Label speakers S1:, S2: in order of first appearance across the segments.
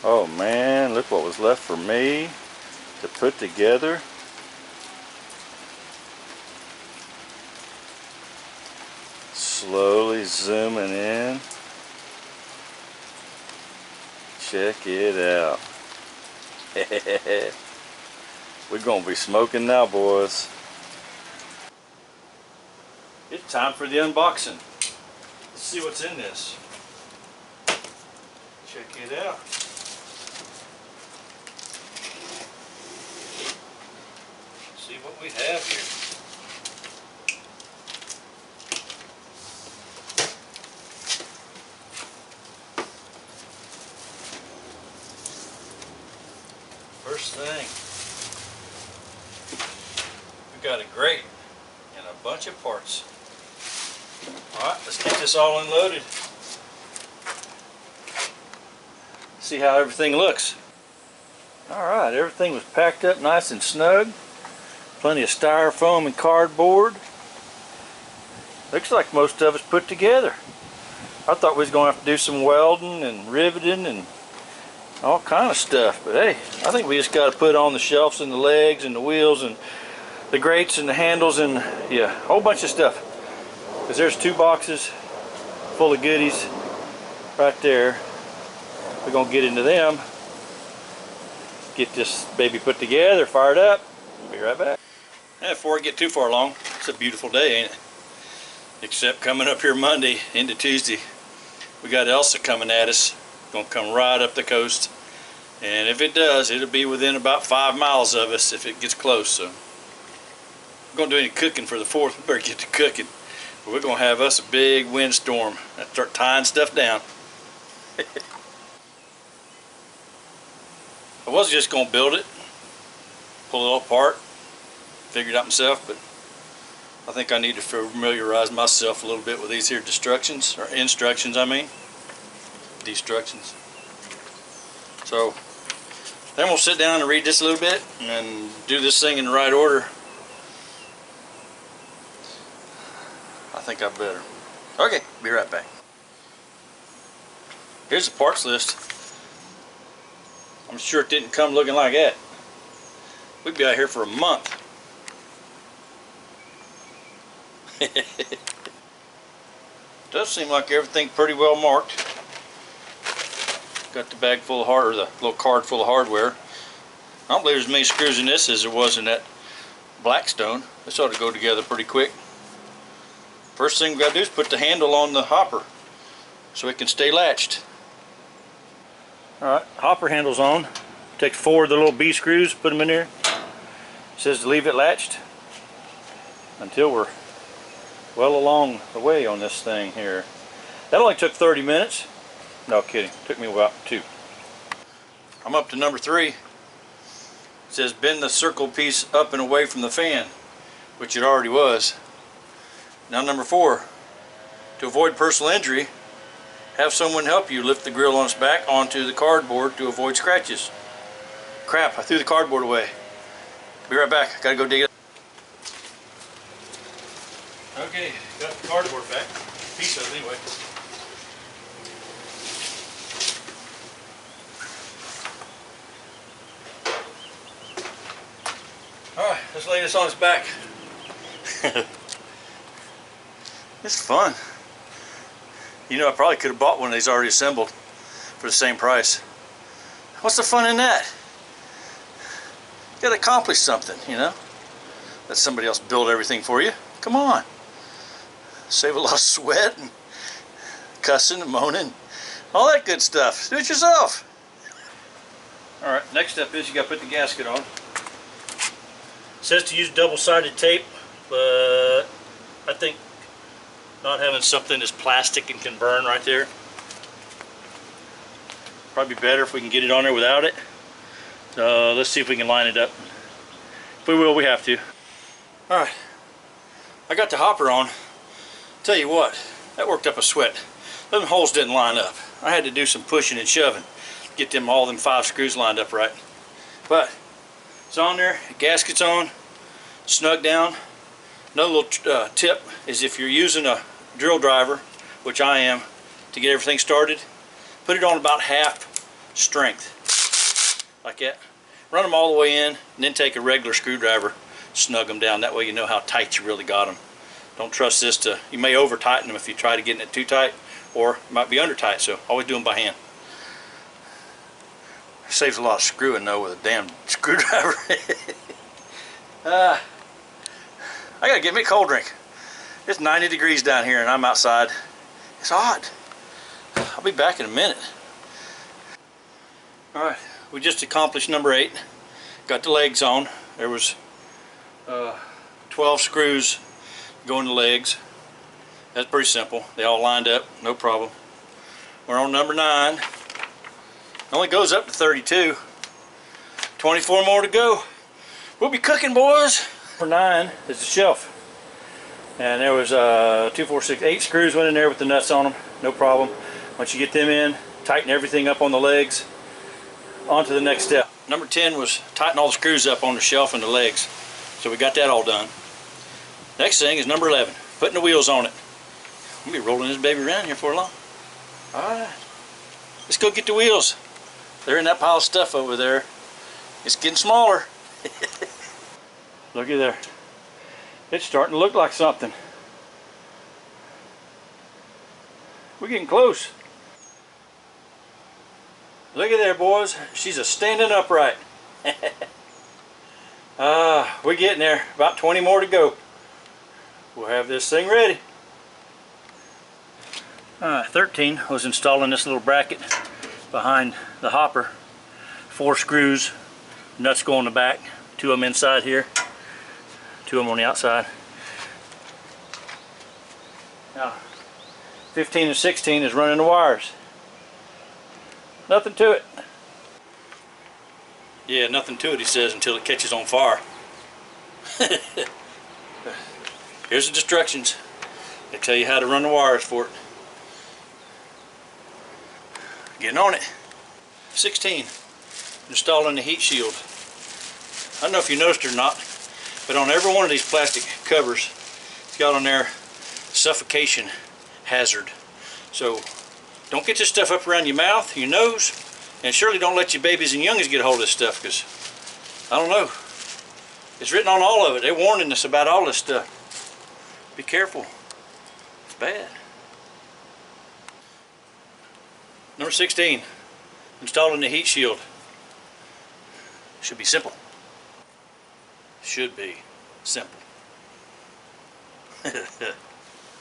S1: Oh man, look what was left for me to put together. Slowly zooming in. Check it out. We're gonna be smoking now, boys. It's time for the unboxing. Let's see what's in this. Check it out. See what we have here. First thing, we got a grate and a bunch of parts. Alright, let's get this all unloaded. See how everything looks. Alright, everything was packed up nice and snug. Plenty of styrofoam and cardboard. Looks like most of it's put together. I thought we was going to have to do some welding and riveting and all kind of stuff, but hey, I think we just got to put on the shelves and the legs and the wheels and the grates and the handles and yeah, a whole bunch of stuff. Because there's 2 boxes full of goodies right there. We're going to get into them, get this baby put together, fired up. Be right back. And before I get too far along, it's a beautiful day, ain't it? Except coming up here Monday into Tuesday, we got Elsa coming at us. Gonna come right up the coast, and if it does, it'll be within about 5 miles of us if it gets close. So we're gonna do any cooking for the 4th. We better get to cooking. But we're gonna have us a big windstorm and start tying stuff down. I was just gonna build it, pull it all apart, figure it out myself, but I think I need to familiarize myself a little bit with these here instructions. I mean. Destructions. So then we'll sit down and read this a little bit and do this thing in the right order. I think I better. Okay, be right back. Here's the parts list. I'm sure it didn't come looking like that. We'd be out here for a month. Does seem like everything pretty well marked. Got the bag full of or the little card full of hardware. I don't believe there's as many screws in this as there was in that Blackstone. This ought to go together pretty quick. First thing we got to do is put the handle on the hopper so it can stay latched. Alright, hopper handle's on. Take 4 of the little B screws, put them in there. It says to leave it latched until we're well along the way on this thing here. That only took 30 minutes. No kidding, took me about 2. I'm up to number 3. It says bend the circle piece up and away from the fan, which it already was. Now number 4, to avoid personal injury, have someone help you lift the grill on its back onto the cardboard to avoid scratches. Crap, I threw the cardboard away. Be right back, gotta go dig it. Okay, got the cardboard back, piece of it anyway. Alright, let's lay this on its back. It's fun. You know, I probably could have bought one of these already assembled for the same price. What's the fun in that? You gotta accomplish something, you know? Let somebody else build everything for you. Come on. Save a lot of sweat and cussing and moaning. All that good stuff. Do it yourself. Alright, next step is you gotta put the gasket on. It says to use double-sided tape, but I think not having something that's plastic and can burn right there. Probably better if we can get it on there without it. So let's see if we can line it up. If we will, we have to. Alright, I got the hopper on. Tell you what, that worked up a sweat. Them holes didn't line up. I had to do some pushing and shoving to get them all them 5 screws lined up right. But it's on there, the gasket's on, snug down. Another little tip is if you're using a drill driver, which I am, to get everything started, put it on about half strength, like that. Run them all the way in, and then take a regular screwdriver, snug them down. That way you know how tight you really got them. Don't trust this to, you may over tighten them if you try to get it too tight, or it might be under tight, so always do them by hand. Saves a lot of screwing though with a damn screwdriver. I gotta get me a cold drink. It's 90 degrees down here and I'm outside. It's hot. I'll be back in a minute. Alright, we just accomplished number 8. Got the legs on. There was 12 screws going to legs. That's pretty simple. They all lined up, no problem. We're on number 9. It only goes up to 32. 24 more to go. We'll be cooking, boys. Number 9 is the shelf. And there was 2, 4, 6, 8 screws went in there with the nuts on them. No problem. Once you get them in, tighten everything up on the legs. On to the next step. Number 10 was tighten all the screws up on the shelf and the legs. So we got that all done. Next thing is number 11, putting the wheels on it. We'll be rolling this baby around here for long. Alright, let's go get the wheels. They're in that pile of stuff over there. It's getting smaller. Looky there. It's starting to look like something. We're getting close. Look at there, boys. She's a standing upright. We're getting there. About 20 more to go. We'll have this thing ready. Alright, 13 was installing this little bracket behind the hopper. 4 screws, nuts go on the back, 2 of them inside here, 2 of them on the outside. Now, 15 and 16 is running the wires. Nothing to it. Yeah, nothing to it, he says, until it catches on fire. Here's the instructions. They tell you how to run the wires for it. Getting on it. 16, installing the heat shield. I don't know if you noticed or not, but on every one of these plastic covers, it's got on there suffocation hazard. So don't get this stuff up around your mouth, your nose, and surely don't let your babies and youngins get a hold of this stuff, because I don't know. It's written on all of it. They're warning us about all this stuff. Be careful. It's bad. Number 16, installing the heat shield. Should be simple. Should be simple.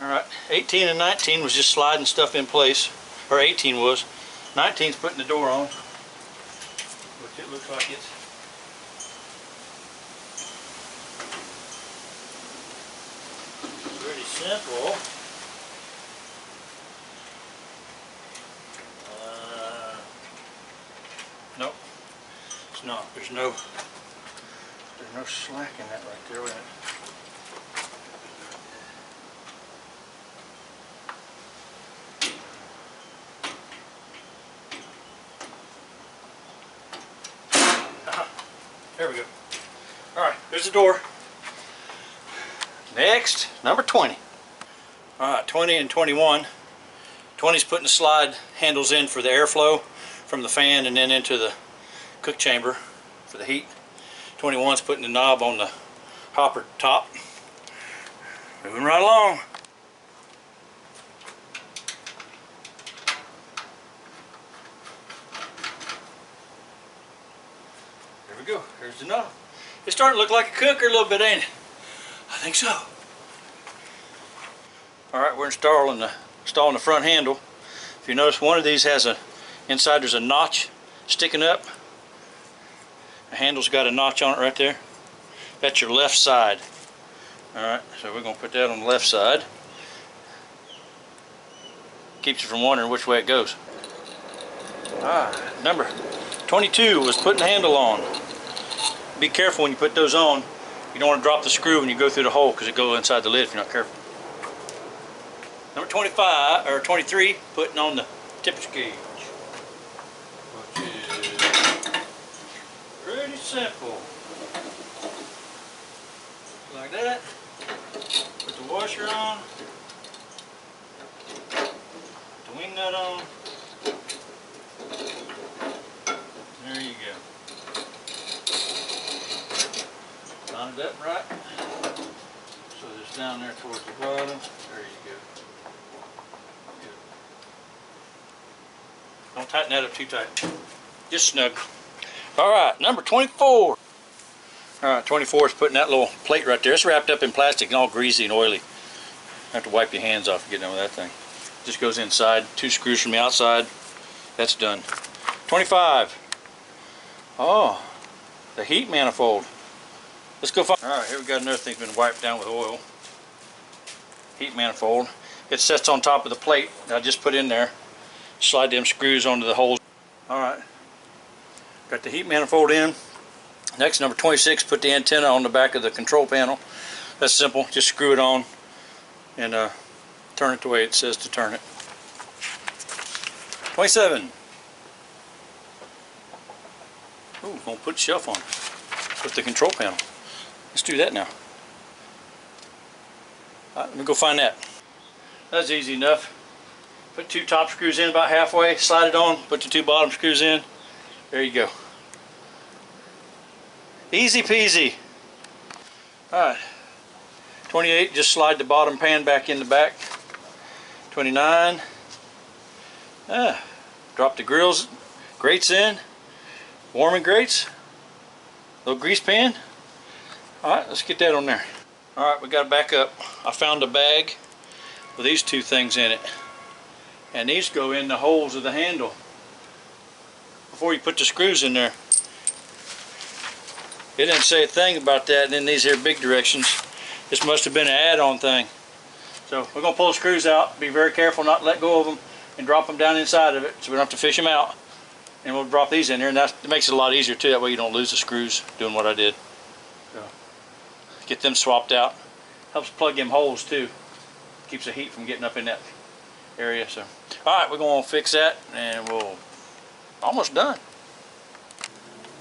S1: Alright, 18 and 19 was just sliding stuff in place. Or 18 was. 19's putting the door on. Which it looks like it's pretty simple. Nope, it's not. There's no slack in that right there. Wait a minute. There we go. Alright, there's the door. Next, number 20. Alright, 20 and 21. 20's putting the slide handles in for the airflow from the fan and then into the cook chamber for the heat. 21's putting the knob on the hopper top. Moving right along. There we go. There's the knob. It's starting to look like a cooker a little bit, ain't it? I think so. Alright, we're installing the front handle. If you notice, one of these has inside there's a notch sticking up. The handle's got a notch on it right there. That's your left side. Alright, so we're going to put that on the left side. Keeps you from wondering which way it goes. Number 22 was putting the handle on. Be careful when you put those on. You don't want to drop the screw when you go through the hole because it goes inside the lid if you're not careful. Number 25 or 23, putting on the temperature gauge, which is pretty simple. Like that. Put the washer on. Put the wing nut on. up right. So just down there towards the bottom. There you go. Good. Don't tighten that up too tight. Just snug. Alright, number 24. Alright, 24 is putting that little plate right there. It's wrapped up in plastic and all greasy and oily. You have to wipe your hands off to get done with that thing. Just goes inside. 2 screws from the outside. That's done. 25. Oh, the heat manifold. Let's go find. Alright, here we got another thing that's been wiped down with oil. Heat manifold. It sets on top of the plate that I just put in there. Slide them screws onto the holes. Alright, got the heat manifold in. Next, number 26, put the antenna on the back of the control panel. That's simple, just screw it on and turn it the way it says to turn it. 27. Ooh, gonna put the shelf on. Put the control panel. Let's do that now. Alright, let me go find that. That's easy enough. Put 2 top screws in about halfway, slide it on, put the 2 bottom screws in. There you go. Easy peasy. Alright. 28, just slide the bottom pan back in the back. 29. Drop the grates in. Warming grates. Little grease pan. Alright, let's get that on there. Alright, we got to back up. I found a bag with these 2 things in it. And these go in the holes of the handle before you put the screws in there. It didn't say a thing about that in these here big directions. This must have been an add-on thing. So we're going to pull the screws out. Be very careful not to let go of them and drop them down inside of it so we don't have to fish them out. And we'll drop these in here, and that makes it a lot easier too. That way you don't lose the screws doing what I did. So get them swapped out. Helps plug them holes too. Keeps the heat from getting up in that area. So alright, we're going to fix that and we'll almost done.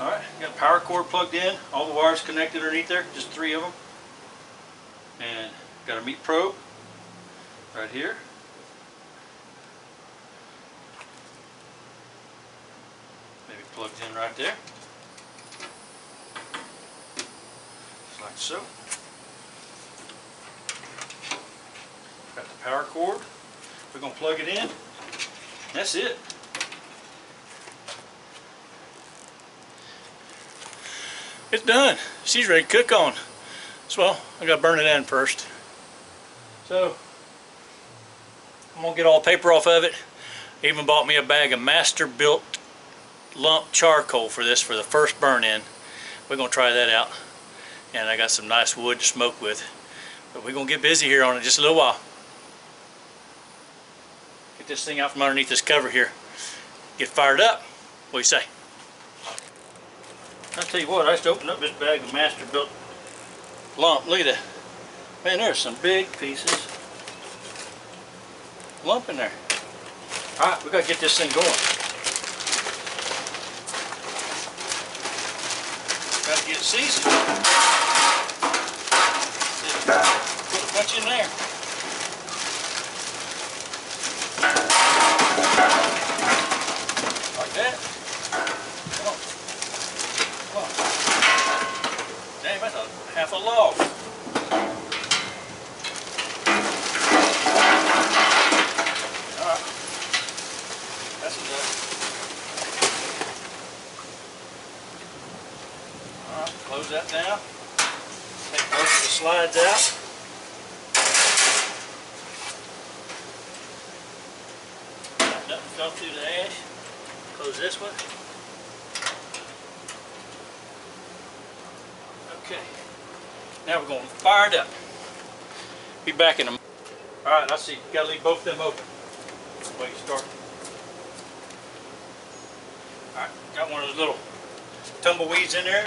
S1: Alright, got a power cord plugged in, all the wires connected underneath there, just 3 of them. And got a meat probe right here. Maybe plugged in right there. Just like so. Got the power cord. We're going to plug it in. That's it. It's done. She's ready to cook on. So, well, I got to burn it in first. So, I'm going to get all the paper off of it. I even bought me a bag of MasterBuilt lump charcoal for this for the first burn in. We're going to try that out. And I got some nice wood to smoke with. But we're going to get busy here on it just a little while. Get this thing out from underneath this cover here. Get fired up. What do you say? I'll tell you what, I just opened up this bag of MasterBuilt lump. Look at that. Man, there's some big pieces. Lump in there. Alright, we got to get this thing going. Got to get it seasoned. Put a bunch in there. Like that. Come on. Come on. Dang, that's half a log. Alright. That's enough. Alright, close that down. Take most of the slides out. Nothing fell through the ash. Close this one. Okay. Now we're going to fire it up. Be back in a minute. Alright, I see. Got to leave both of them open. Wait, start. Alright, got one of those little tumbleweeds in there.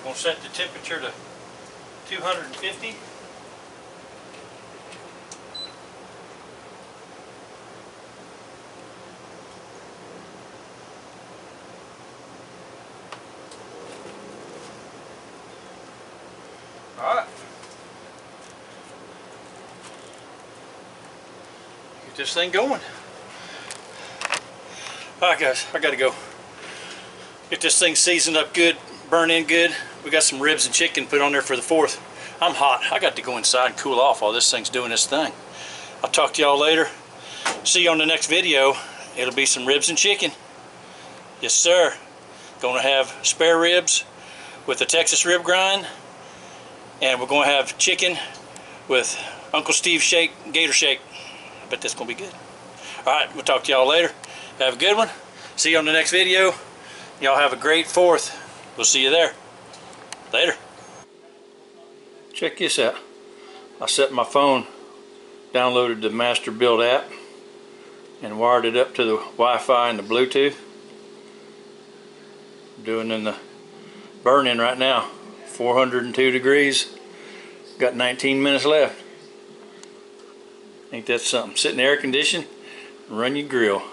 S1: Going to set the temperature to 250. Alright. Get this thing going. Alright guys, I gotta go. Get this thing seasoned up good, burn in good. We got some ribs and chicken put on there for the 4th. I'm hot. I got to go inside and cool off while this thing's doing this thing. I'll talk to y'all later. See you on the next video. It'll be some ribs and chicken. Yes, sir. Gonna have spare ribs with a Texas rib grind, and we're gonna have chicken with Uncle Steve's shake, Gator shake. I bet that's gonna be good. All right, we'll talk to y'all later. Have a good one. See you on the next video. Y'all have a great 4th. We'll see you there. Later. Check this out. I set my phone, downloaded the MasterBuilt app, and wired it up to the Wi-Fi and the Bluetooth. I'm doing in the burn-in right now. 402 degrees. Got 19 minutes left. Ain't that something? Sit in the air condition and run your grill.